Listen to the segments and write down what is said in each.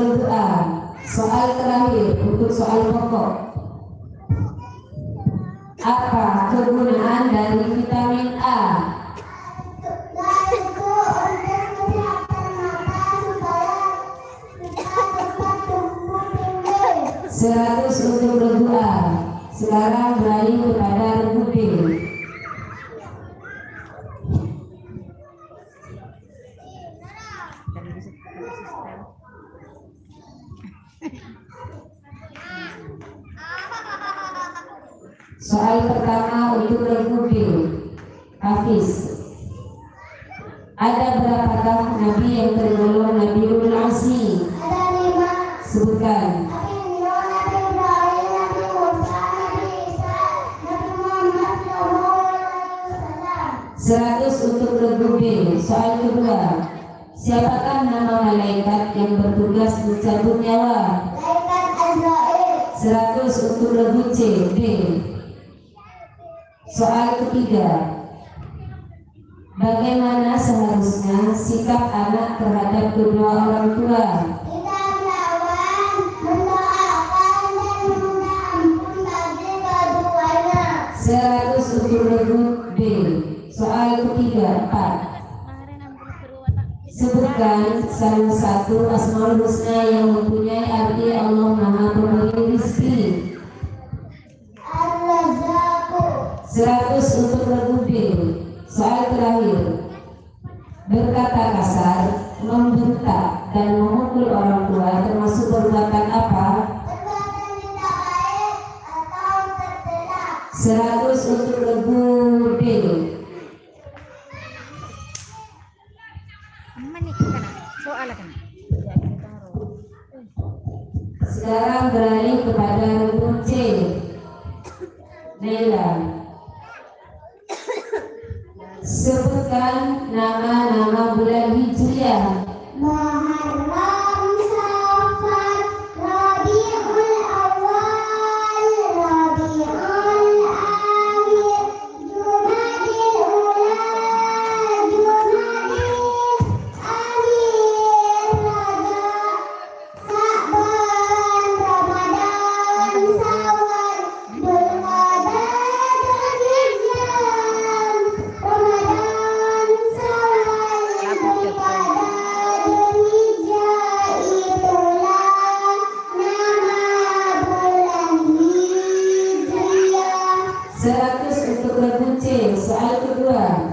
berdoa. Soal terakhir untuk soal pokok. Apa kegunaan dari vitamin A? 100 untuk regu A. Sekarang beralih kepada regu B. Soal pertama untuk regu B. Hafiz, ada berapakah nabi yang tergolong Nabiul Azmi? Ada 5. Sebutkan. Nabi Nuh, Nabi Ibrahim, Nabi Musa, Nabi Isa, Nabi Muhammad SAW. 100 untuk regu B. Soal kedua, siapakah nama malaikat yang bertugas mencabut nyawa? Malaikat Azrail. 100 untuk regu C. D. Soal ketiga, bagaimana seharusnya sikap anak terhadap kedua orang tua? Kita melawan, mendoakan dan meminta ampun bagi keduanya. 100 untuk regu B. Soal ketiga, 4. Sebutkan salah satu Asmaul Husna yang mempunyai arti Allah Maha Pemberi Rizki. Ar-Razzaqu. 100 untuk regu B. Soal terakhir, berkata kasar, membentak dan memukul orang tua termasuk perbuatan apa? Perbuatan tidak baik atau tercela. 100 untuk regu D. Sekarang beralih kepada regu C. Nela, sebutkan nama-nama bulan Hijriah. Muharram, Safar, Rabiul Awal, Rabiul Akhir, Jumadil Ula, Jumadil Akhir, Rajab, Sa'ban, Ramadan, Syawal, Dzulqa'dah, Dzulhijjah, Ramadan, Syawal, Dzulqa'dah, Dzulhijjah, itulah nama bulan Hijriah. 100 untuk regu C. Soal kedua,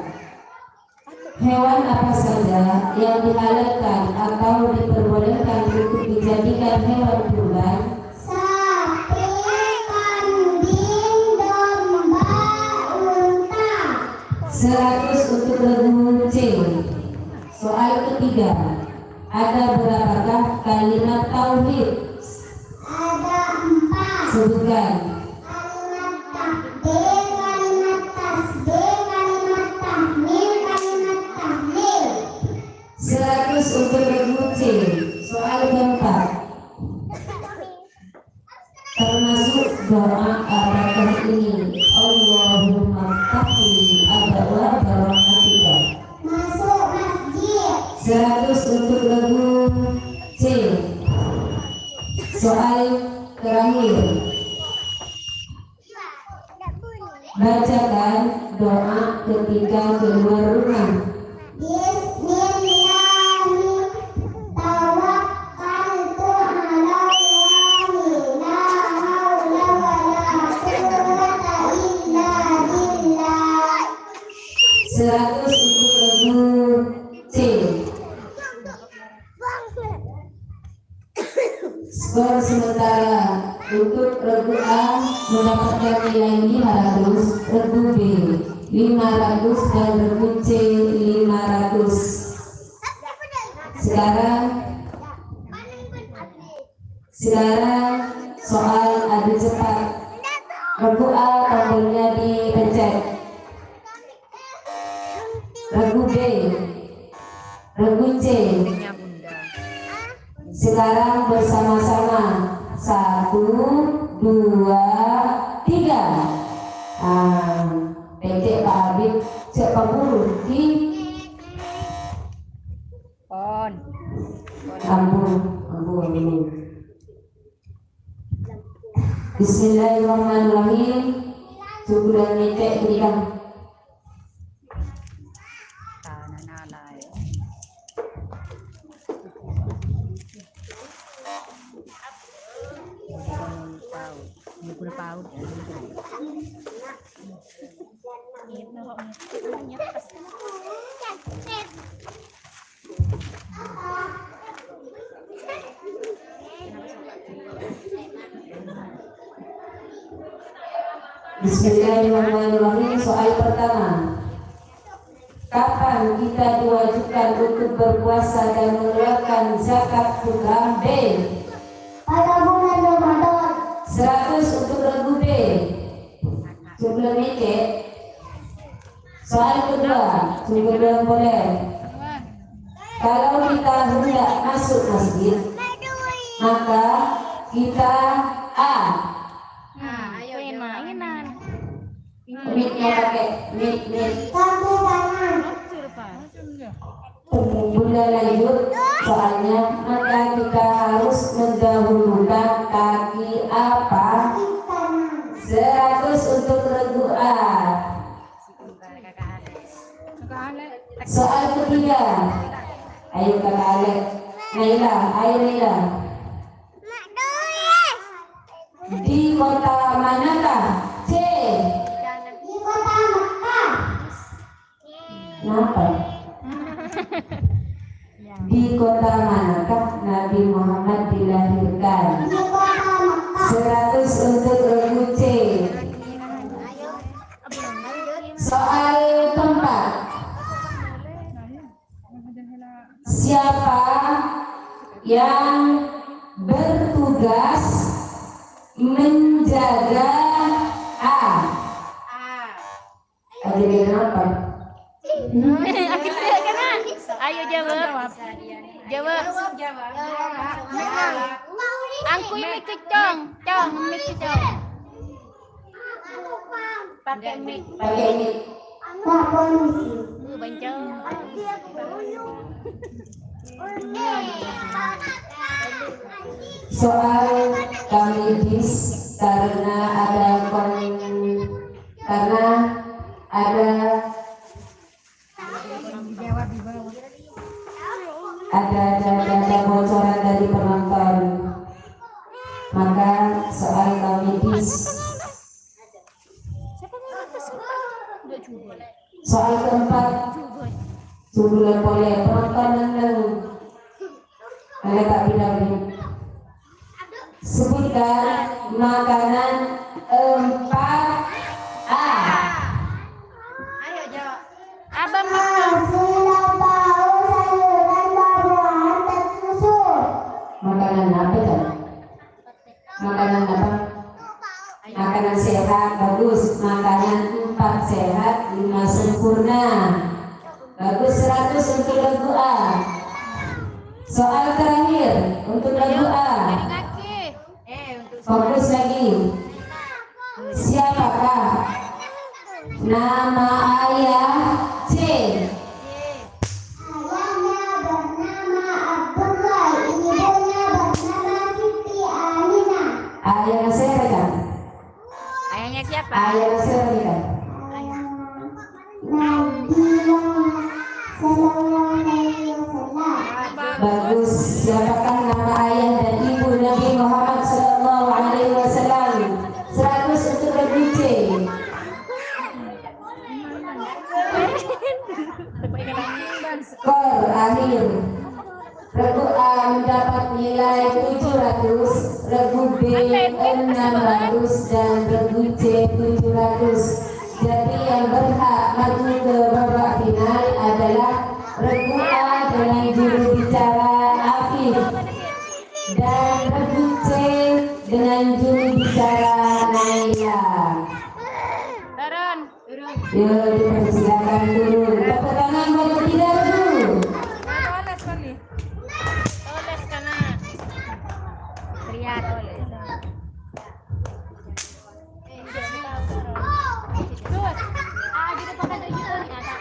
hewan apa saja yang dihalalkan atau diperbolehkan untuk dijadikan hewan kurban? Sapi, kambing, domba, unta. 100 untuk regu C. Soal ketiga, ada berapakah kalimat tauhid? Ada 4. Sebutkan. Kalimat takbir, kalimat tasbih, kalimat tahmid, kalimat tahlil. 100 untuk regu C. Soal keempat, termasuk doa apakah ini? Allahumma ftahli abwaaba rahmatika. Masuk masjid. 100 untuk regu C. Soal terakhir, bacakan doa ketika keluar rumah. Bismillah, tawakkaltu ala Allahi, la haula wala quwwata illa billah. 100 untuk regu C. Skor sementara untuk regu A mendapatkan nilai 500, regu B 500 dan regu C 500. Sekarang soal adu cepat. Regu A tombolnya dipencet. Regu B, regu C. Sekarang bersama-sama 1, 2, 3. Pencet Pak Habib, cek Pak Guru di On. lampu. Bismillahirrahmanirrahim. Cukup ngecek berikan. Bismillahirrahmanirrahim. Soal pertama. Kapan kita diwajibkan untuk berpuasa dan mengeluarkan zakat fitrah? B. Pada bulan Ramadan. 100 untuk regu B. Coba ngecek. Soal kedua, coba boleh. Kalau kita hendak masuk masjid, maka kita A. Miknya pakai mik. Kaki kanan. Bunda lanjut soalnya, maka kita harus mendahulukan kaki apa? Kaki kanan. 100 untuk regu A. Soal ketiga. Ayo kakak Alek. Naila, ayo Naila. Di kota manakah? C. Di kota Mekah. Kenapa? Di kota manakah Nabi Muhammad dilahirkan? Di kota Mekah. 100 untuk regu C. Soal keempat. Siapa yang bertugas menjaga A? Ada yang apa? Ayo jawab. Angku ini kecong, mik kecong. Pakai mik. Pakai ini. Pak polisi. Bencong. Soal kamidis karena ada bocoran dari penonton, maka soal kamidis. Soal keempat, jumlah boleh penonton nendang. Ada tak bilang. Sebutkan makanan 4A. Ayo jawab. Abang Nasi lauk sayuran buah-buahan dan susu. Makanan apa kan? Makanan apa? Makanan sehat, bagus. Makanan 4 sehat, 5 sempurna. Bagus, 100 untuk lagu A. Soal terakhir untuk lagu A. Fokus lagi. Siapakah nama ayah C? Ayahnya bernama Abdullah, ibunya bernama Siti Aminah. Ayah siapa kan? Ayahnya siapa? Ayah siapa kan? Nabi Muhammad Sallallahu Alaihi Wasallam. Bagus. Siapakah nama ayah dan ibu Nabi Muhammad Sallallahu Alaihi Wasallam? 100 untuk lagu C. Skor akhir. Regu A mendapat nilai 700, regu B 600 dan regu C 700. Jadi yang berhak maju ke babak final adalah regu A dengan juru bicara Afif dan regu C dengan juru bicara Naila. Yuk dipersilakan turun. Tepuk tangan buat ketiga dulu. Toles kana. Pria toles. Terus, dito pa kada dito ni ata.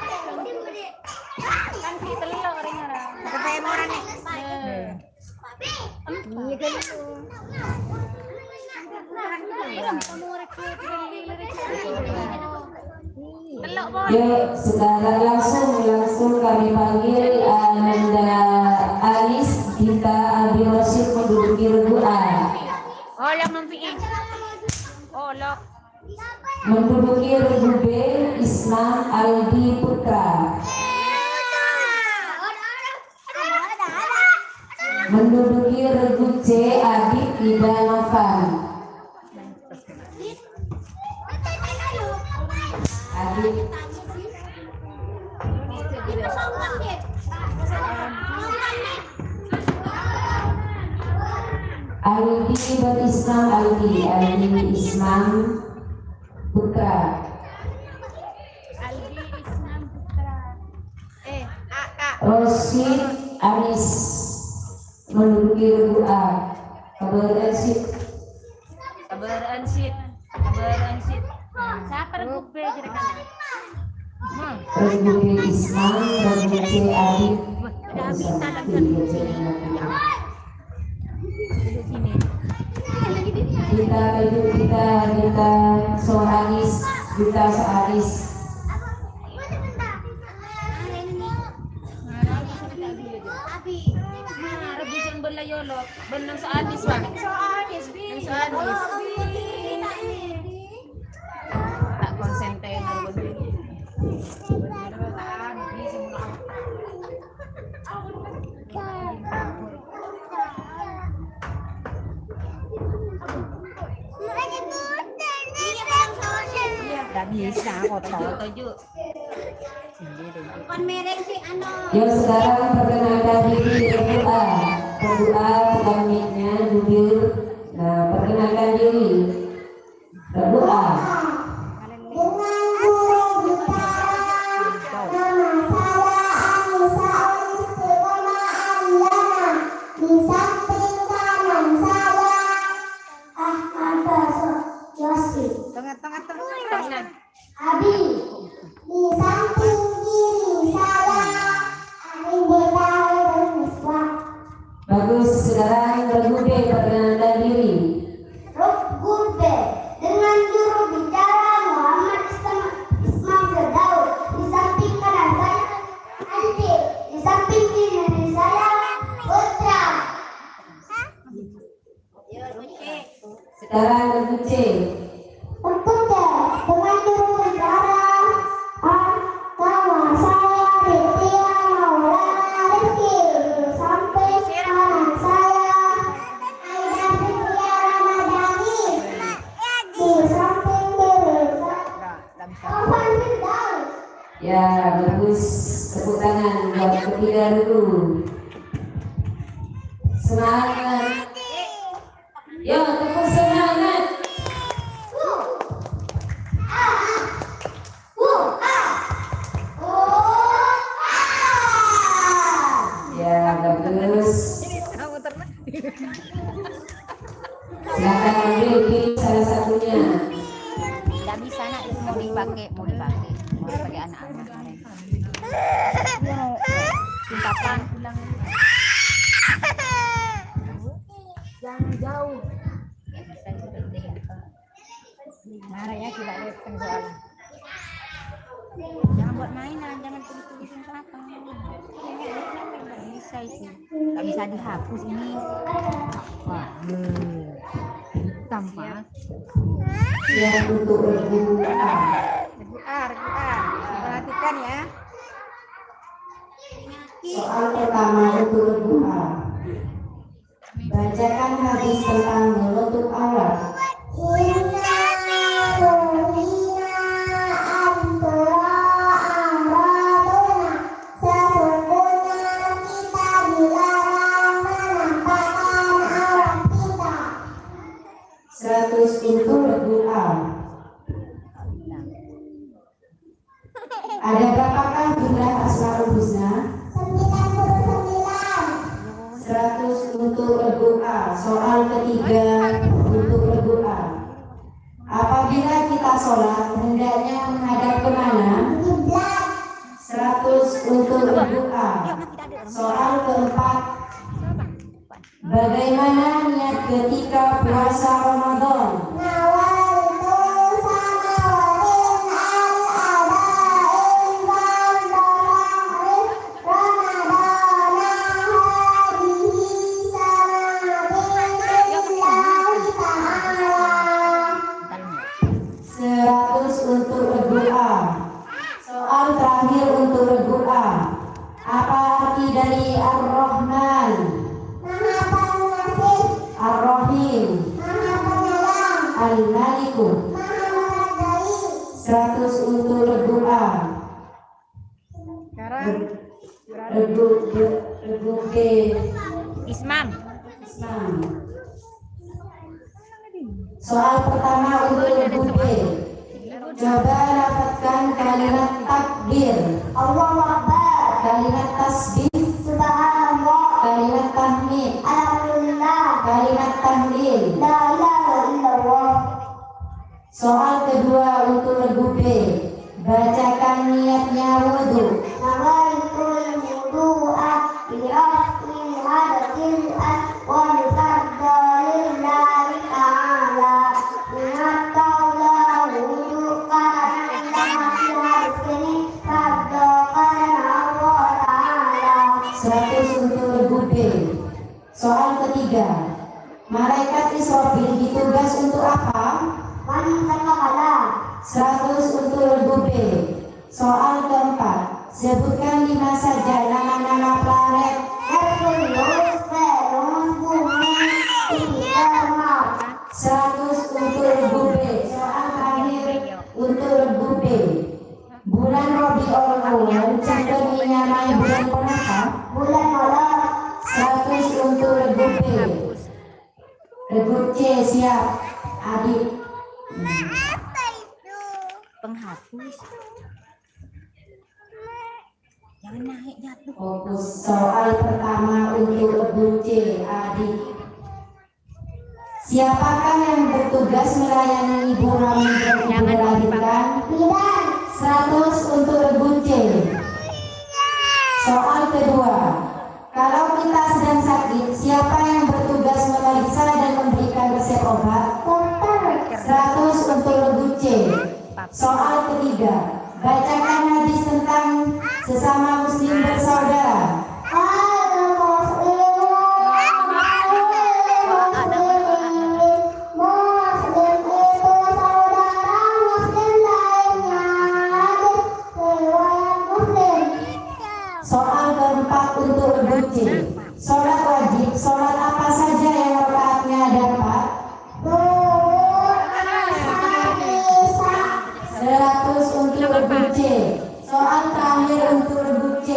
Kan si telok ring ara. Kapay mo ra ni. Iya kan itu. Telok boy. Yuk, sekarang langsung kami panggil Ananda Anis Gita Abi Rosyid menduduki regu A. Olok numpiin. Olok. Menduduki regu B Islam Aldi Putra. Menduduki regu C Adit Ida Novan. Adit Aldi berislam Aldi Islam Putra. Aldi Islam Putra. A. Rosyid Anis menduduki regu A. Kabar Rosyid. Kabar Ansid. Kabar Ansid. Siapa regu B kira-kira? Regu B Islam, regu C Adit. Udah habis ada kan duduk sini. Duduk sini. Kita Sohanis, kita Sohanis. Rebusan belayolok, benang Soanis bang. Soanis. Tak konsen tak bisa kotor tuh. Kon mereng si ano. Yuk sekarang perkenalkan diri regu A. Regu A pemiliknya jubir. Nah, perkenalkan diri regu A. Dengan guru bicara nama saya Anissa Istiqomah Ariana. Di samping kanan saya Ahmad Yosi Tengah. Abi. Di samping kiri saya Anindita Miswa. Bagus, sekarang regu B perkenalkan diri. Regu B dengan juru bicara Muhammad Ismail Firdaus. Di samping kanan saya Andi, di samping kiri saya Putra. Sekarang regu C. Regu C dengan juru bicara nama saya Ritya Maulana Rifki. Di samping kanan saya Aida Fitria Ramadhani. Di samping kiri Taufan Firdaus. Ya, bagus. Tepuk tangan buat ketiga regu. Semangat. Yo, tepuk semangat. Ya, bagus. Silakan ambil pilih salah satunya. Tidak bisa nak itu mau dipakai anak-anak. Tingkatan ulang. Jangan jauh. Marah ya kita lihat soal. Jangan buat mainan, jangan tulis-tulisin belakang. Nggak bisa itu, nggak bisa dihapus ini. Wah, hitam mas. Yang untuk regu A. Regu A. Perhatikan ya. Soal pertama untuk regu A. Bacakan hadis tentang menutup aurat. Untuk regu A. Ada berapakah jumlah Asmaul Husna? 99. 100 untuk regu A. Soal ketiga untuk regu A. Apabila kita sholat, hendaknya menghadap kemana? 100 untuk regu A. Soal keempat Bagaimana niat ketika puasa Ramadan? nawaitu sanawatin al-adain ba'da syahri ramadana hadihi sanatin lillahi ta'ala. 100 untuk berdoa. Soal terakhir untuk berdoa. Apa arti dari Ar-Rahman, Maha Pengasih, Ar-Rahim, Maha Penyayang, Al-Maliku? Maha Menghargai. 100 untuk berdoa. Sekarang Regu B Ismam. Islam. Soal pertama untuk regu B. Coba dapatkan kalimat takbir, Allahu Akbar, kalimat tasbih, Subhanallah, kalimat tahmid, Alhamdulillah, kalimat tahlil. La ilaha illallah. Soal kedua untuk regu B. Bacakan niatnya wudhu. Nawaitul wudu'a li raf'il hadathil aswad farda lillahi ta'ala. Niat taulah wudu karena hadis ini farda karena Allah Ta'ala. 100 untuk regu B. Soal ketiga. Malaikat Israfil ditugas untuk apa? Maningkat kepala. 100 untuk regu B. Soal keempat. Sebutkan 5 saja nama-nama planet. Merkurius, Venus, Bumi, Jupiter, Mars. 100 untuk regu B. Soal terakhir untuk regu B. Bulan Rabiul Awal cenderung menyamai bulan penata. Bulan Maret. 100 untuk regu B. Regu C siap. Adik. Penghapus. Jangan naik jatuh. Fokus soal pertama untuk regu C. Adik. Siapakah yang bertugas melayani Ibu Hamil dan Ibu Jangan melahirkan? Bidan. 100 untuk regu C. Soal kedua. Kalau kita sedang sakit, siapa yang bertugas memeriksa dan memberikan resep obat? Dokter. 100 untuk regu C. Soal ketiga. Bacakan hadis tentang sesama muslim bersaudara. Soal keempat untuk regu C. Sholat wajib, sholat apa saja yang rakaatnya ada 4? 100 untuk regu C. Soal terakhir untuk regu C.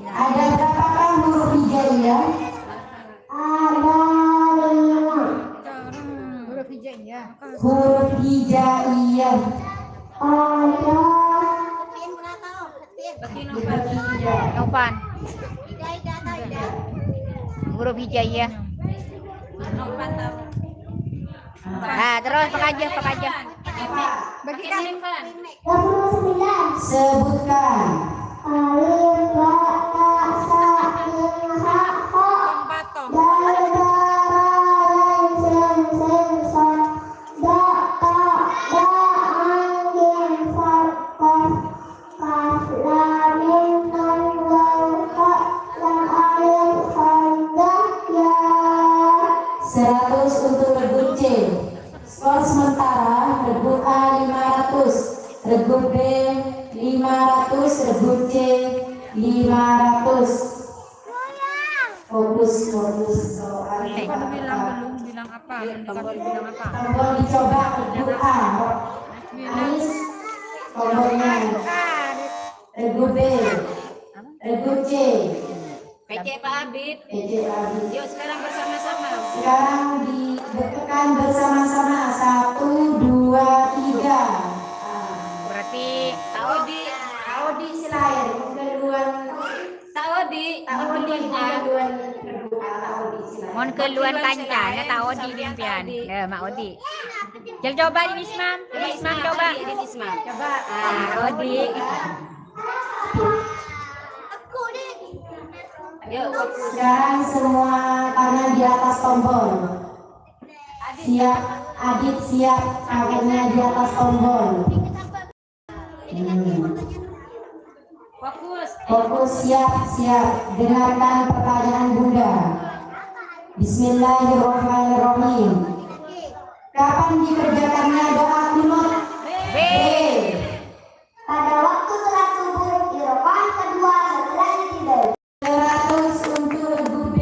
Ada berapakah huruf hijaiyah? Huruf hijaiyah. Huruf hijaiyah. Novan. Huruf hijaiyah. Ah, terus pakai aja. Bagi kami. 29. Sebutkan. Alif, ba, ta, sa, mim, ha, kha. Dal, ba, ra, ain, sin, sad. Da, ta, da, ain, jim, sad, qaf. Qaf, lam, mim, nun, waw, ha, lam, alif, hamzah, ya. 100 untuk regu C. Skor sementara regu A 500, regu B 500, regu C 500. Fokus soal Bilang apa? Bilang apa? tombol dicoba regu A. Anis tombolnya. Regu B, regu C. PC Pak Abid. PC lagi. Yuk sekarang bersama-sama. Sekarang ditekan bersama-sama 1, 2, 3. Berarti Audi silayan keluar. Taodi Keluar silayan. Mon keluar kancah, na taodi din pian. Mak Odi. Coba di Ismam. Ismam coba. Coba. Odi. Sekarang semua tangan di atas tombol. Siap, Adit siap, tangannya di atas tombol. Fokus, siap. Dengarkan pertanyaan Bunda. Bismillahirrahmanirrahim. Kapan dikerjakannya doa kunut? B. Pada waktu sholat subuh di rakaat kedua setelah tidur. 100 untuk regu B.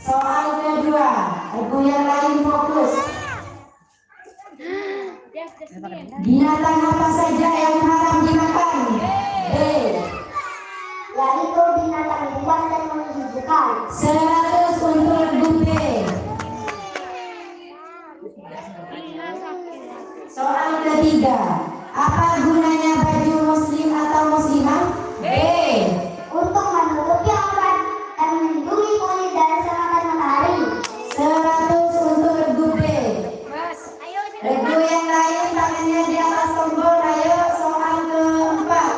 Soal kedua, regu yang lain fokus. Binatang apa saja yang haram dimakan? B. Yaitu binatang buas dan menjijikan. 100 untuk regu B. Soal ketiga, apa gunanya baju muslim atau muslimah? B. Untuk menutupi aurat dan melindungi kulit dari sinar matahari. 100 untuk regu B. Regu yang lain tangannya di atas tombol. Ayo soal keempat.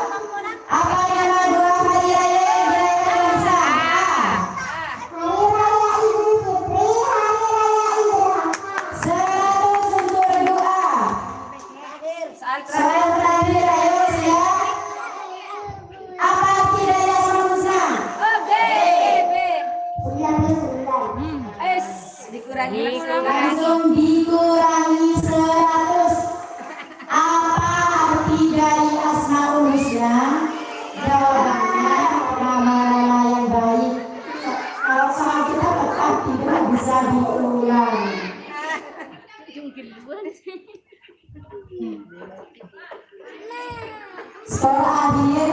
Apa nama dua hari raya yang dirayakan bangsa? A. Hari raya Idul Fitri, hari raya Idul Adha. 100 untuk regu A. Soal terakhir, ayo siap. Apa arti raya Sholat Muslim? Langsung dikurangi 100. Apa arti dari Asmaul Husna? Jawabannya nama-nama yang baik. Kalau soal kita tetap tidak bisa diulang. Skor akhir,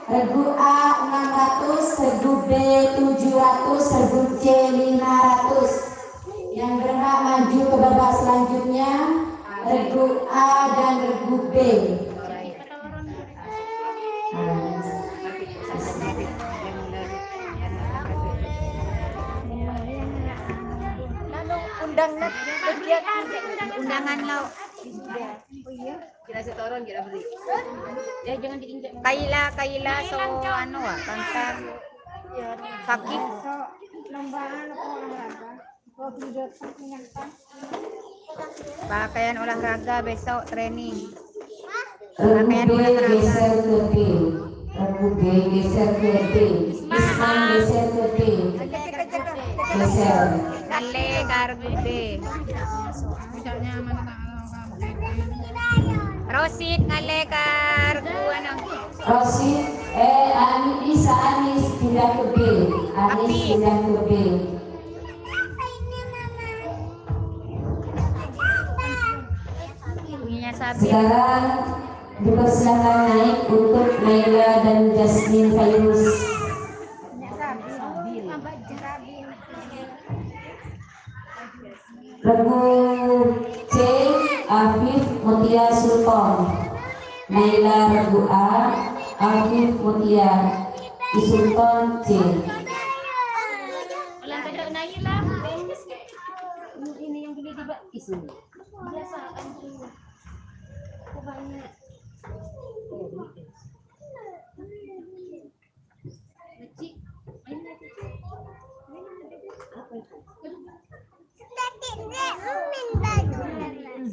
regu A 600, regu B 700, regu C 500. Yang berhak maju ke babak selanjutnya regu A dan regu B. Undangan lo. Kaila so ano kantar sakit. Pakaian olahraga besok training. Regu B geser ke B. Regu B geser ke B. Isman geser ke B. Geser. Kale kargu B. Rosid ngale kargu ano. Rosid, Anis pindah ke B. Anis pindah ke B. Sekarang dipersilakan naik untuk Naila dan Jasmine Fairuz. Regu C Afif Mutia Sultan. Naila regu A, Afif Mutia Sultan C. Ini yang boleh tiba isu.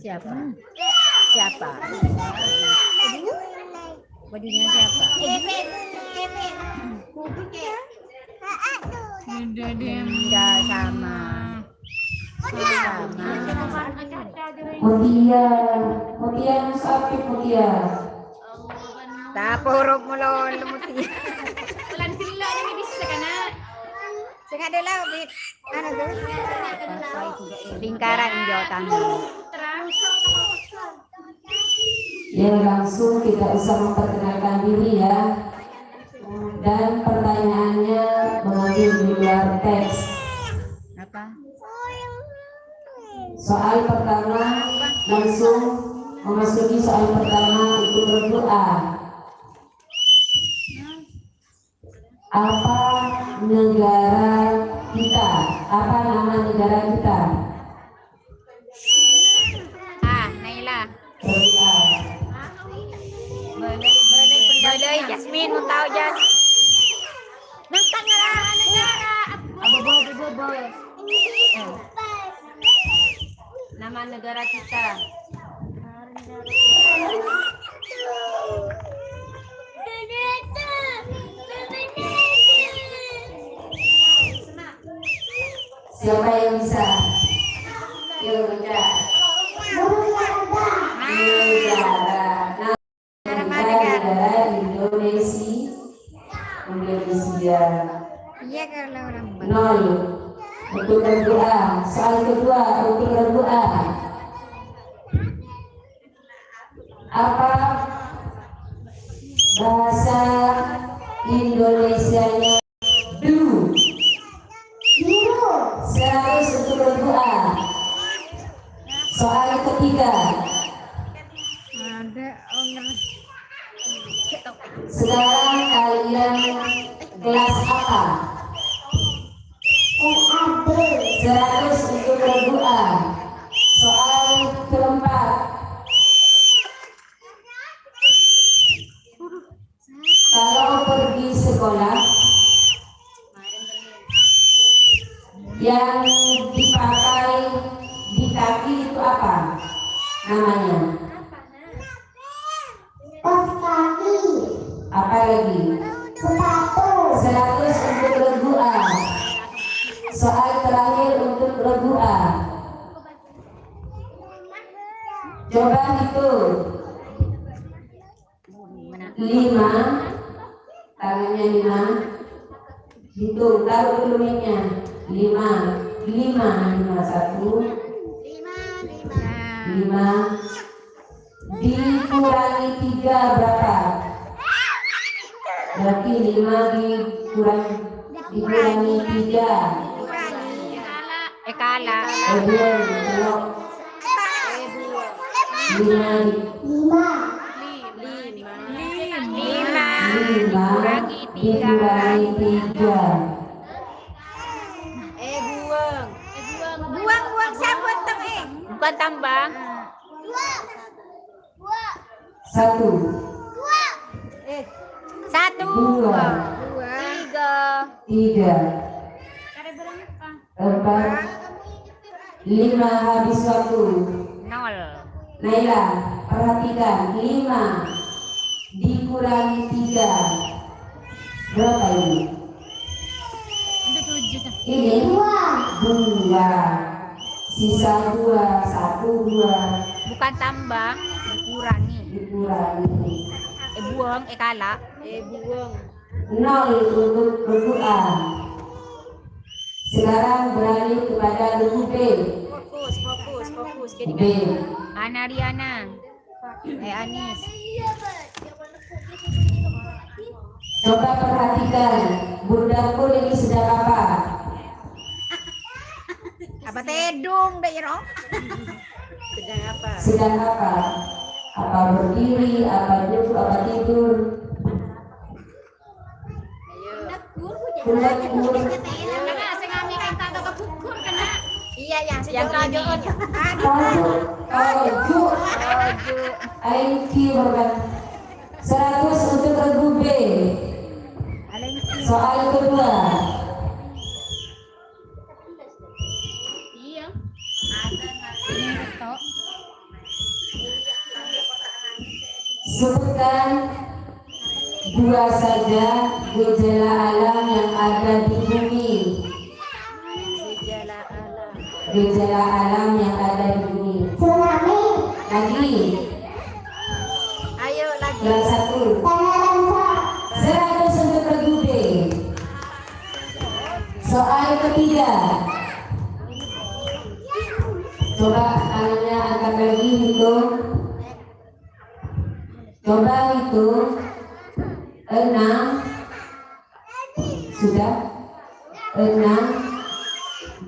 Siapa? Bodinya siapa? Tidak sama. Mutia Musafir Mutia. Tapurog mo lo Mutia. Ulan sila ni bisa kana. Sing adalah bit ano go? Lingkaran jawatan. Ya langsung kita usah memperkenalkan diri ya. Dan pertanyaannya mengambil di luar teks. Apa? Soal pertama langsung memasuki soal pertama untuk berdoa. Apa negara kita? Apa nama negara kita? Naila. Berdoa. Boleh Jasmine mau tahu Jas. Nangkang nga Nama negara kita. Siapa yang bisa? Yuk baca. Negara Indonesia. Iya kalau orang Nol untuk berdoa. Soal kedua untuk berdoa. Apa bahasa Indonesianya? Biru. 100 untuk berdoa. Soal ketiga. ada orang Sekarang kalian kelas apa? 100 untuk berdoa. Soal keempat. Kalau pergi sekolah, yang dipakai di kaki itu apa namanya? Kaos kaki, Apa lagi? sepatu, 100 untuk berdoa. Soal terakhir untuk berdoa. Coba hitung. 5, tangannya 5. Hitung, taruh dulu mic-nya. 5, 1, 5 dikurangi 3 berapa? Berarti 5 dikurangi 3. Ekala. Kemudian belok 5 dikurangi 3. Buang sabut teng. Bukan tambang. 1, 1, 2, 3. 3, 4, 5. Habis waktu. 0. Naila, perhatikan. 5 dikurangi 3 berapa ini? Ini 2. Sisa 2, 1, 2 Bukan tambang, dikurangi. dikurangi. Buang, ekala. 0 untuk berdoa. Sekarang beralih kepada buku B. B. Ana Riana. Anis. Coba perhatikan. Bundaku ini sedang apa? Apa tedung daerah? Sedang apa? Apa berdiri, apa duduk, apa tidur? Bundaku. Iya yang ini. Tajuk. IQ berkat 100 untuk regu B. Soal kedua. Sebutkan 2 saja gejala alam yang ada di bumi. Gejala alam yang ada di bumi. tsunami, Lagi. Ayo lagi. Yang 1. tanah longsor, 100 untuk regu B. Soal ketiga. Coba tangannya angkat lagi, hitung. Coba hitung. 6. Sudah? 6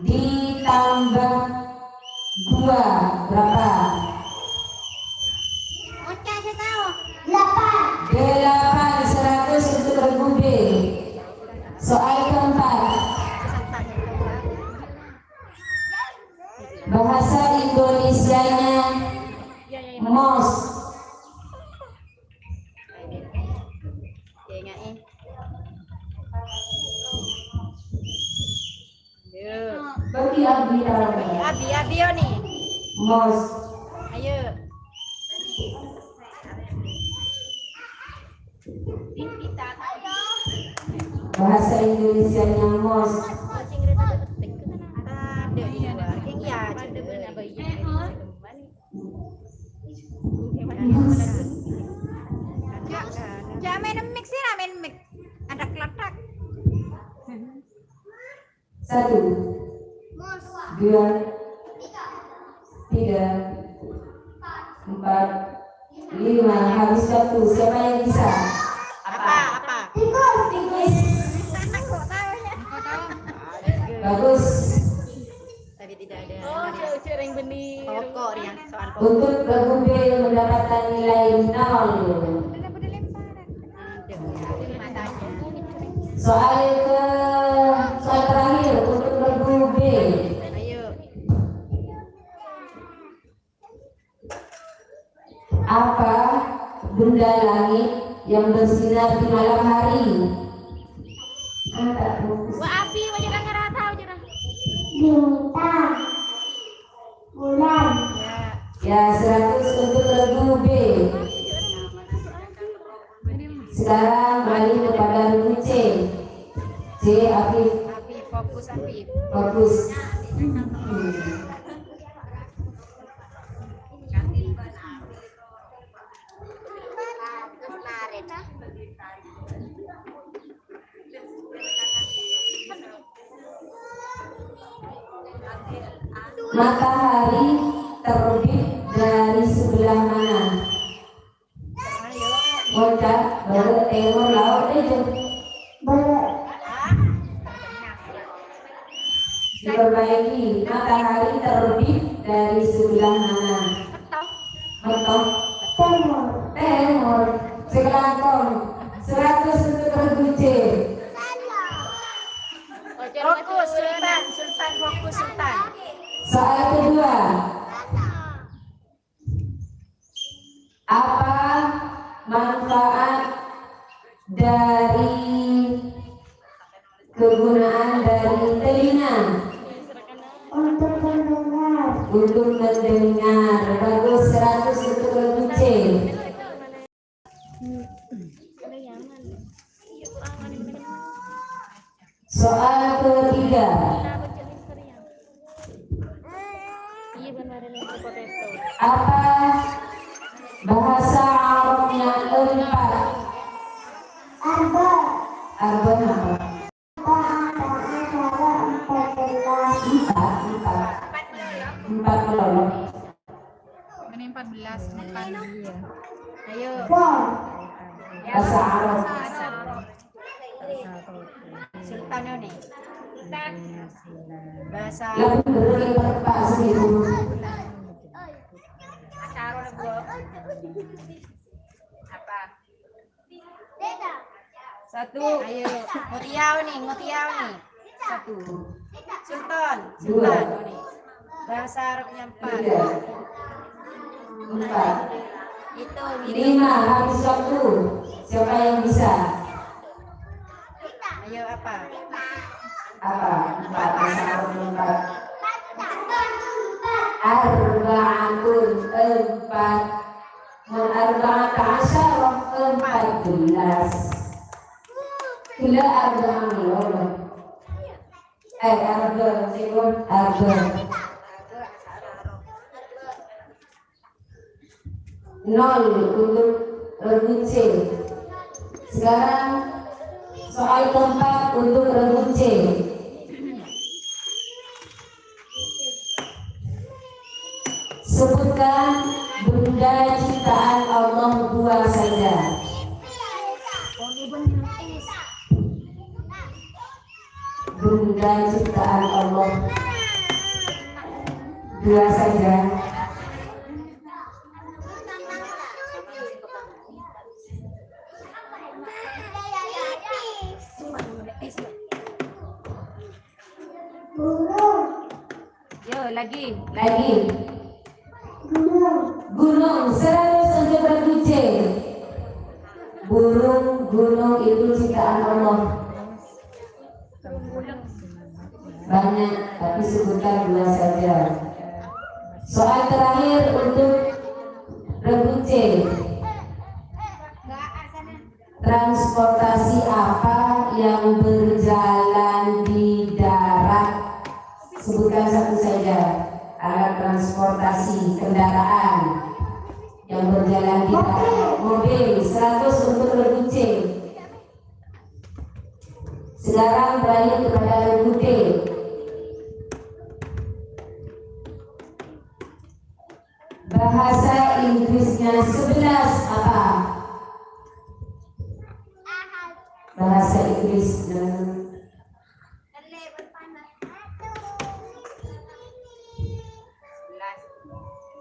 ditambah 2 berapa? 8, 8. 100 untuk regu B. Soal keempat. Bahasa Indonesianya mos. Bio nih. Mos. Ayo. Bahasa Indonesianya mos. Ada di luar. Iya, jangan main mix sih, main mix. Ada keletak. 1, 2, 3, 4, 5. Habis waktu. Siapa yang bisa? Apa? Tikus. Bagus. Tadi tidak ada. Oh, cereng benih. Pokok ya, soal pokok. Untuk lagu B mendapatkan nilai 0. Soal terakhir untuk lagu B. Ayo. Apa benda langit yang bersinar di malam hari? Api, wajarang ngerata, wajarang. Bintang. Bulan. Ya, 100 untuk lagu B. Sekarang balik kepada lagu C. C, Afif. Fokus Afif. Fokus. Matahari terbit dari sebelah mana? Barat, barat, timur, laut, itu. Diperbaiki. Matahari terbit dari sebelah mana? Betul. Timur. Selangkong. 100 untuk lagu C. Fokus Sultan, fokus Sultan. Soal kedua. Apa manfaat dari kegunaan dari telinga? Untuk mendengar. Untuk mendengar. Bagus, 100 untuk lagu C. Soal ketiga. Apa bahasa Arabnya 4? Arba. Arba apa? 4 melolong. Ini 14 makan. Ayo. Bahasa Arab. Sultan nih. Bahasa Lalu beri Pak segitu. apa? 1. Ayo, ngutiau nih. 1. Sultan Dua. nih. Bahasa Arabnya 4. 4. Itu 5. Habis waktu. Siapa yang bisa? Ayo apa? Apa? 4. Bahasa Arab 4. Arba'atun 4. Arba'ata asyarah 14. Kila arba'an. Arba sikun arba. 0 untuk lagu C. Sekarang soal keempat untuk lagu C. Sebutkan benda ciptaan Allah 2 saja. Benda ciptaan Allah 2 saja. Yo, lagi. Gunung 100 untuk lagu C. Gunung itu ciptaan Allah. Banyak, tapi sebutkan 2 saja. Soal terakhir untuk regu C. Transportasi apa yang berjalan di darat? Sebutkan satu saja. Alat transportasi kendaraan yang berjalan di darat. Mobil. 100 untuk regu C. Sekarang beralih kepada regu D. Bahasa Inggrisnya 11 apa? Bahasa Inggris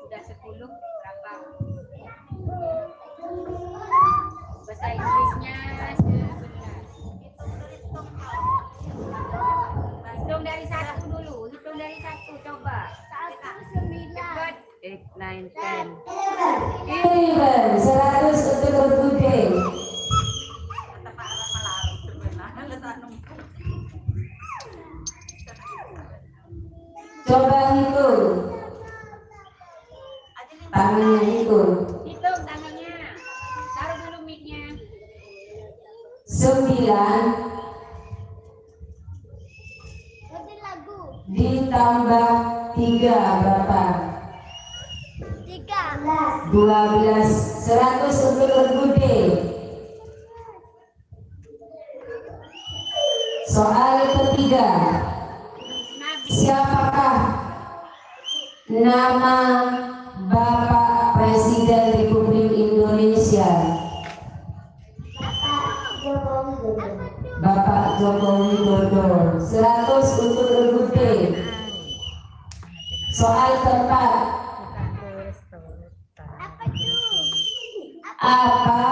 Sudah 10 berapa? Bahasa Inggrisnya 11. Hitung dari 1 dulu. Hitung dari 1 coba. 8, 9, 10. 100 untuk regu D. Coba hitung. Tangannya hitung. Hitung tangannya. Taruh dulu mic-nya. 9 ditambah 3 berapa? 12. 100 untuk regu D. Soal ketiga. Siapakah nama Bapak Presiden Republik Indonesia? Bapak Joko Widodo. 100 untuk regu D. Soal keempat. Apa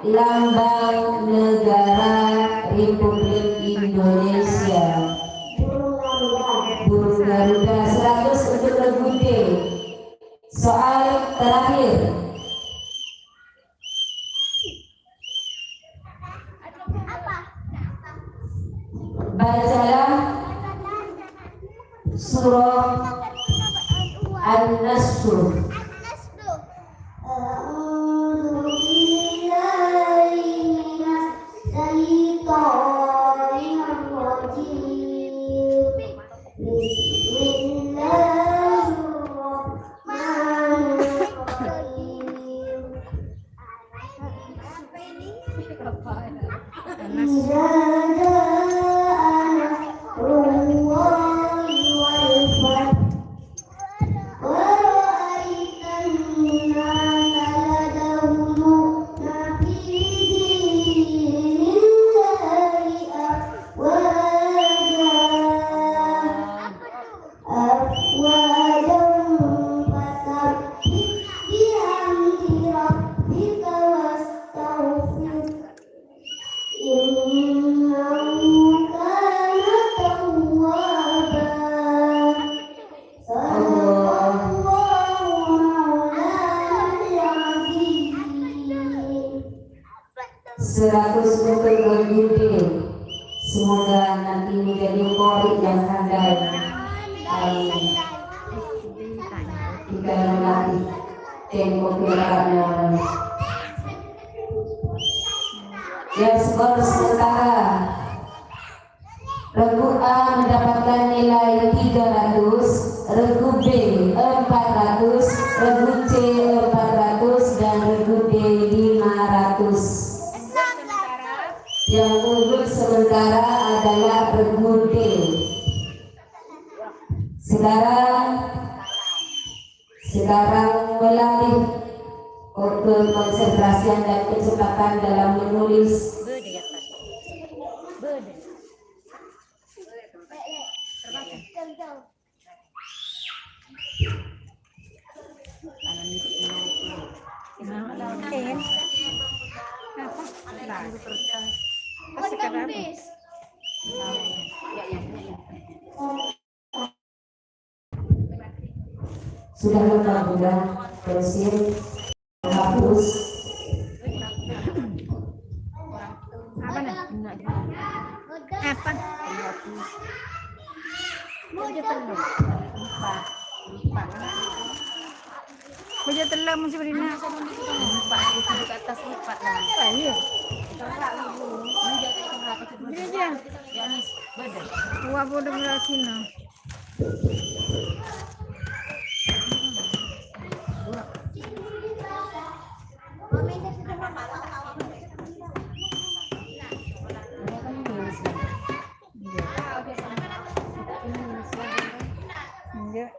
lambang negara Republik Indonesia? Burung Garuda. 100 untuk regu D. Soal terakhir. Bacalah surah An-Nasr. Seratus untuk regu D. Semoga nanti menjadi murid yang handal. Jika melatih tempo gerakannya. Ya, skor sementara. Regu A mendapatkan nilai 300, regu B 400, regu C 400, dan regu D 500. Yang unggul sementara adalah regu D. Sekarang melatih konsentrasian dan kecepatan dalam menulis. Sudah lengkap sudah pensil, hapus. Apa? Lupa. Baca telah mesti berdina. Empat itu ke atas empat lah. Iya. Ini aja. Wah bodoh berarti nah. Enggak.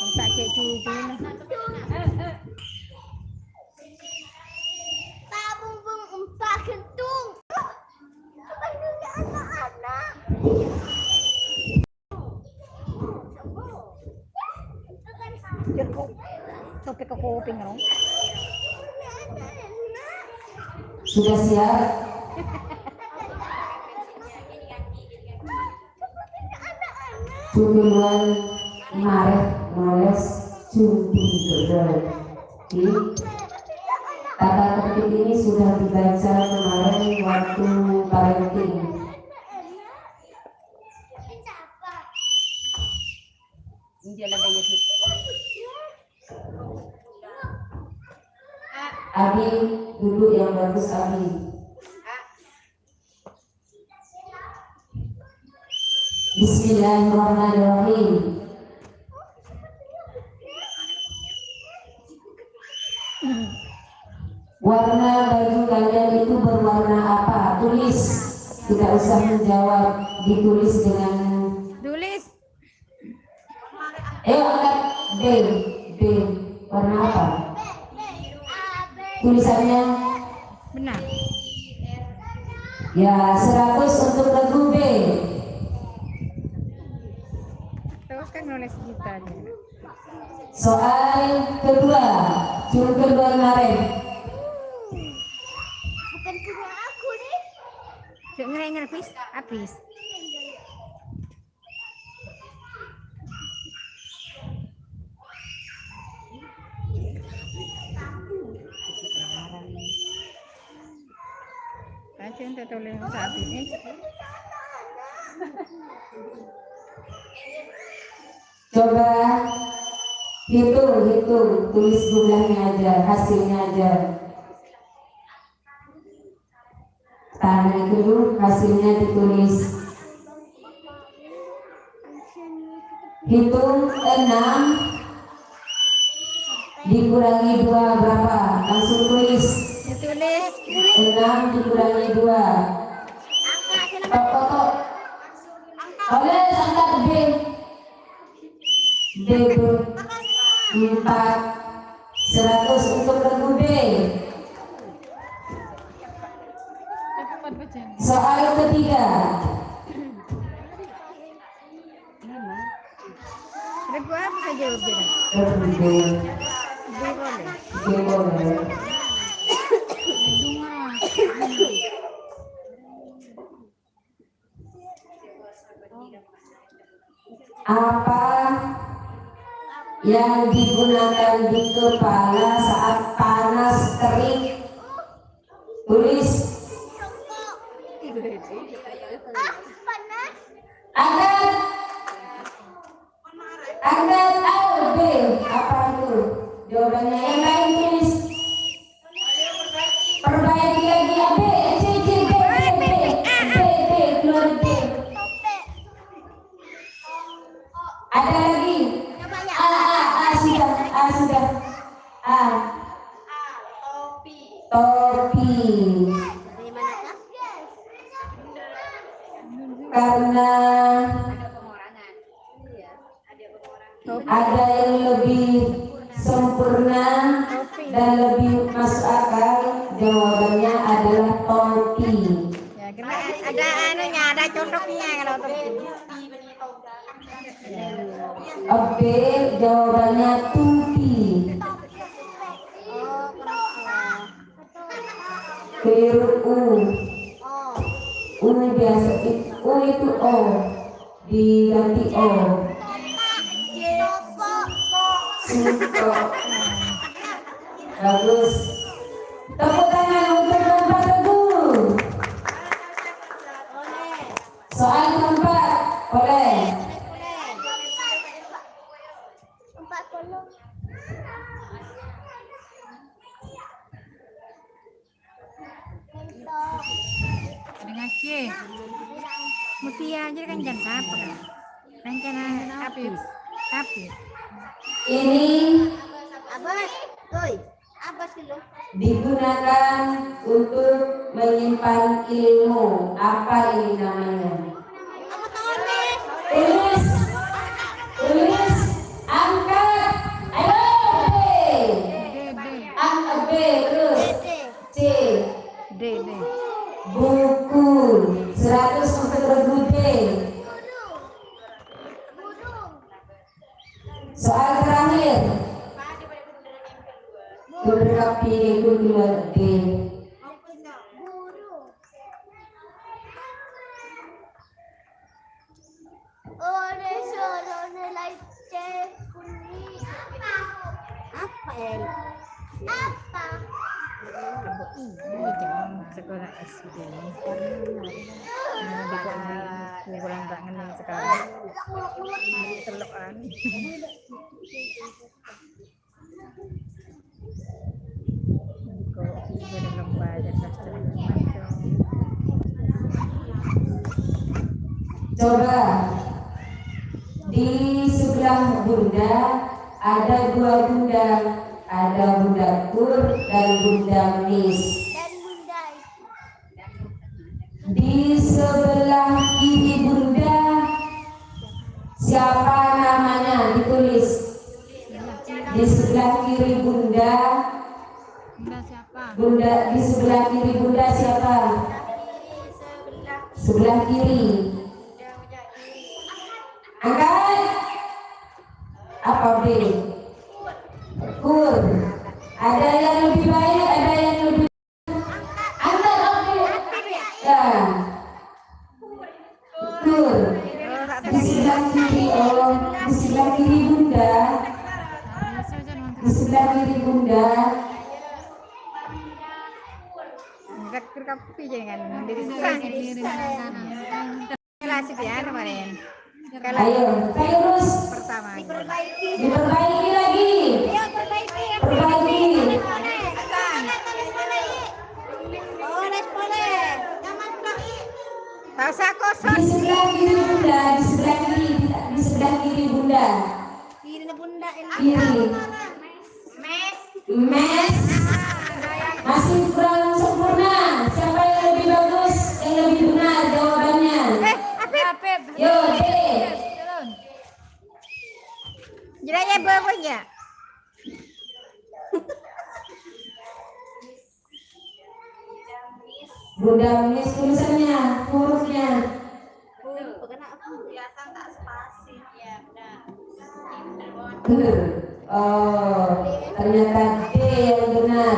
Tak cek cucu nah. Tabung empat kentung. Kebanyakan anak-anak. Jeruk. Sampai ke kuping dong. Sudah siap? Tujuan Maret Moles Jumpi Oke. Kata tertib ini sudah dibaca kemarin waktu parenting. Abi duduk yang bagus Abi. Bismillahirrahmanirrahim. Warna baju kalian itu berwarna apa? Tulis. Tidak usah menjawab, ditulis dengan. Tulis. Angkat B. B. Warna apa? Tulisannya. Benar. Ya, 100 untuk regu B. Terus kan nulis kita aja. Soal kedua, judul kedua kemarin. Bukan punya aku nih. Cuk ngeri habis. Baca untuk tulis saat ini. Coba hitung, tulis jumlahnya aja, hasilnya aja. Tahan dulu, hasilnya ditulis. Hitung 6 dikurangi 2 berapa? Langsung tulis. Ditulis. 6 dikurangi 2. Tok. Oleh angkat B. B 4 100 untuk regu B. Soal ketiga. Regu apa saja udah? Regu B. B boleh. Apa yang digunakan di kepala saat panas terik? Tulis. Panas. Angkat A B. Apa itu? Jawabannya yang lain tulis. Perbaiki lagi A B C C B keluar B. Ada lagi. A sudah. Topi. Karena ada yang lebih sempurna dan lebih masuk akal, jawabannya adalah topi. Ya, karena ada anunya, ada contohnya kalau topi. B jawabannya tupi. Keliru U biasa U itu O diganti O. Suko. Bagus. Tepuk tangan untuk Bapak Teguh. Soal keempat, boleh. Dengan C. Mutia aja kan jangan apa kan. Rencana habis. Habis. Ini Abas, oi, abas dulu. digunakan untuk menyimpan ilmu. Apa ini namanya? Apa tulis? Tulis, tulis, angkat. Ayo, B. D. Angkat B terus. C. D. Buku 100 untuk regu D. Soal terakhir. Berkapi kedua D. Sekolah SD. Kurang banget yang sekarang. Telokan. Coba di sebelah bunda ada dua bunda, ada bunda Kur dan bunda Mis. Di sebelah kiri bunda siapa namanya? Ditulis. Di sebelah kiri bunda, Bunda siapa? bunda di sebelah kiri bunda siapa? Sebelah kiri. Angkat. Apa B? Kur. Ada yang lebih baik, ada yang lebih. Angkat oke. Ya. Kur. Di sebelah kiri, oh, di sebelah kiri bunda. Di sebelah kiri bunda. Enggak terkapi jangan diri kelas itu ya kemarin. Ayo, terus Pertama. diperbaiki lagi. Perbaiki. Pausa Di kosong. sebelah kiri bunda, di sebelah kiri, di sebelah kiri bunda. Kiri. Mes. Masih kurang sempurna. Siapa yang lebih bagus? Yang lebih benar jawabannya. Apep. Yo, D. Jiranya bawahnya. Bunda Mes tulisannya, hurufnya. Benar. Oh, ternyata D yang benar.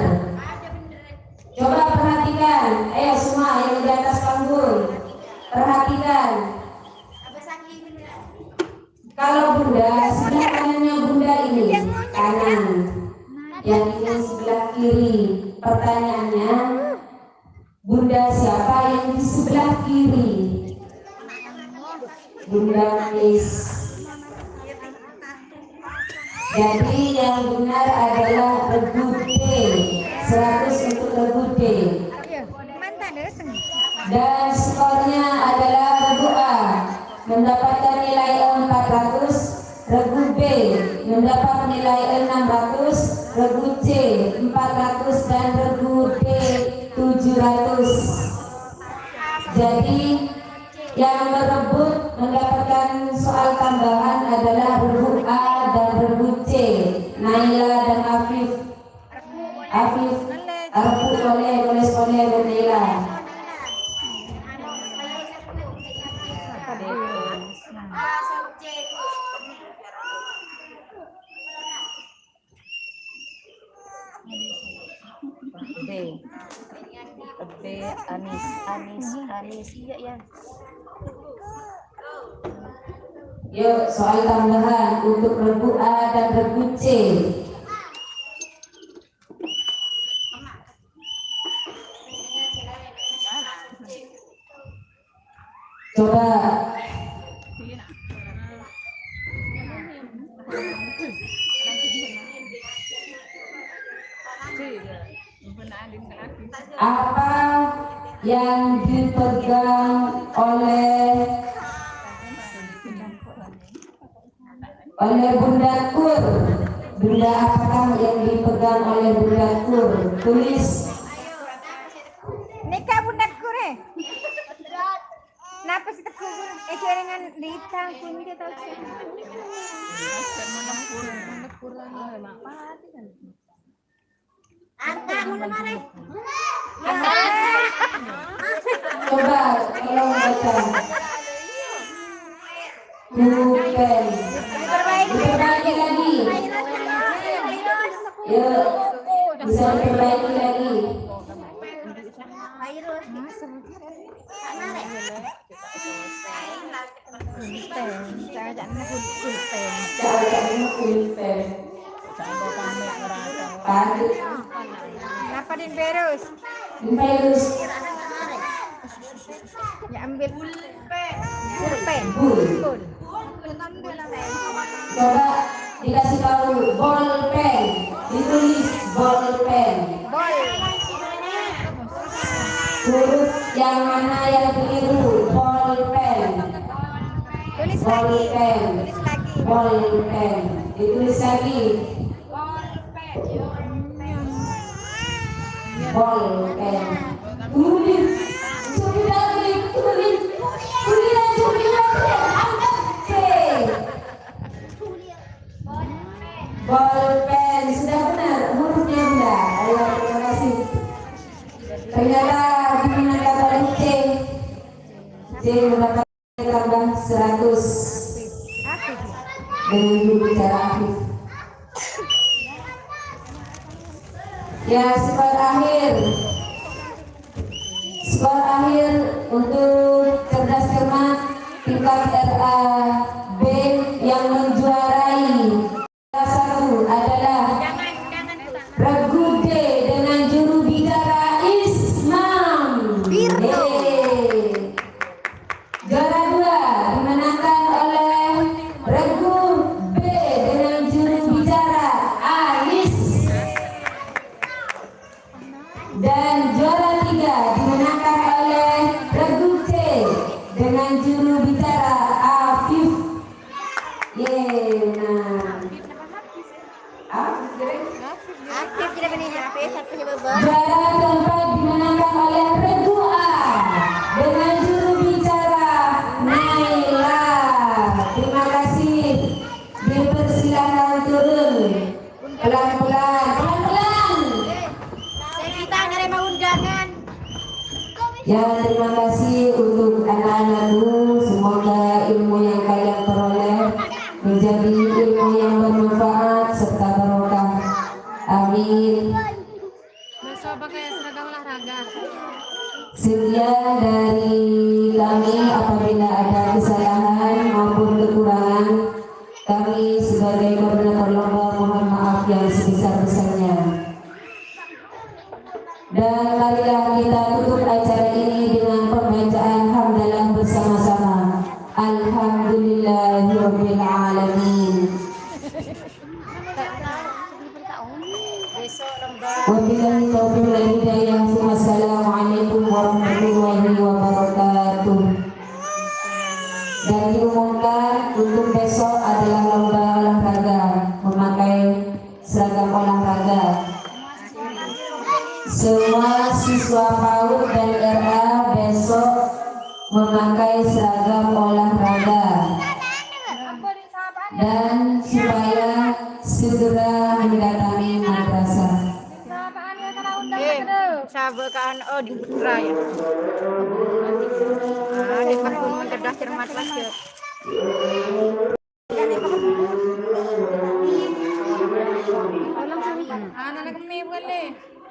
Coba perhatikan. Ayo semua yang di atas panggung. Perhatikan. Kalau bunda, sebelah kanannya bunda ini kanan. Yang ini sebelah kiri. Pertanyaannya, bunda siapa yang di sebelah kiri? Bunda Mis. Jadi yang benar adalah regu D. 100 untuk regu D. Mantap datang. Dan skornya adalah regu A mendapatkan nilai 400, regu B mendapat nilai 600, regu C 400 dan regu D 700. Jadi yang berebut mendapatkan soal tambahan adalah regu A dan regu C, Naila dan Afif. Afif, Arfu oleh dan Naila. B Anis iya ya. Yuk soal tambahan untuk regu A dan regu C. Coba Apa yang dipegang oleh Bunda Kur? Benda apakah yang dipegang oleh Bunda Kur? Tulis. Nikah Bunda Kure. Kenapa sih tekuk? Jaringan ditang pun dia tahu sih. Coba tolong baca. Bukan. Diperbaiki lagi. Yuk, bisa diperbaiki lagi. Caranya pulpen. Padu. Kenapa din virus? Virus. Ya ambil pulpen. Bul. Coba dikasih tahu bolpen. Ditulis bolpen. Bol. Huruf yang mana yang keliru? Bolpen. Tulis lagi. Bolpen. Tulis lagi. Bolpen. Ditulis lagi. Bolpen. Tulis. Sudah ditulis. Tulis. Angkat C. Bolpen. Sudah benar. Hurufnya Bunda. Ayo, terima kasih. Ternyata dimenangkan oleh C. C mendapat tambah 100 dengan juru bicara Afif. Ya, skor akhir. Skor akhir untuk cerdas cermat tingkat RAB yang menjuarai satu adalah Regu D dengan juru bicara Ismam. Juara 2 dimenangkan oleh Regu B dengan juru bicara Anis. Dan juara 3 dimenangkan oleh Regu C dengan juru bicara Afif. Aktif tidak benar HP satu coba. Juara keempat dimenangkan oleh Regu A dengan juru bicara Naila. Terima kasih. Dipersilakan turun. Pelan-pelan. Pelan-pelan. Kita nerima undangan. Ya, terima kasih untuk anak-anakku. Semoga ilmu yang kalian peroleh menjadi ilmu yang bermanfaat serta barokah. Amin. Besok pakai seragam olahraga. Sekian dari kami. Apabila ada kesalahan maupun kekurangan, kami sebagai koordinator lomba mohon maaf yang sebesar-besarnya. Dan marilah kita tutup acara ini dengan pembacaan hamdalah bersama-sama. Alhamdulillahirabbil alamin. Wabillahi taufiq wal hidayah. Wassalamualaikum warahmatullahi wabarakatuh. Dan diumumkan untuk besok adalah lomba olahraga memakai seragam olahraga. Semua siswa PAUD dan RA besok memakai seragam olahraga. Dan supaya segera mendatangi madrasah. Sabakan di raya. Di pertemuan cerdas cermat lagi. Anak kami boleh.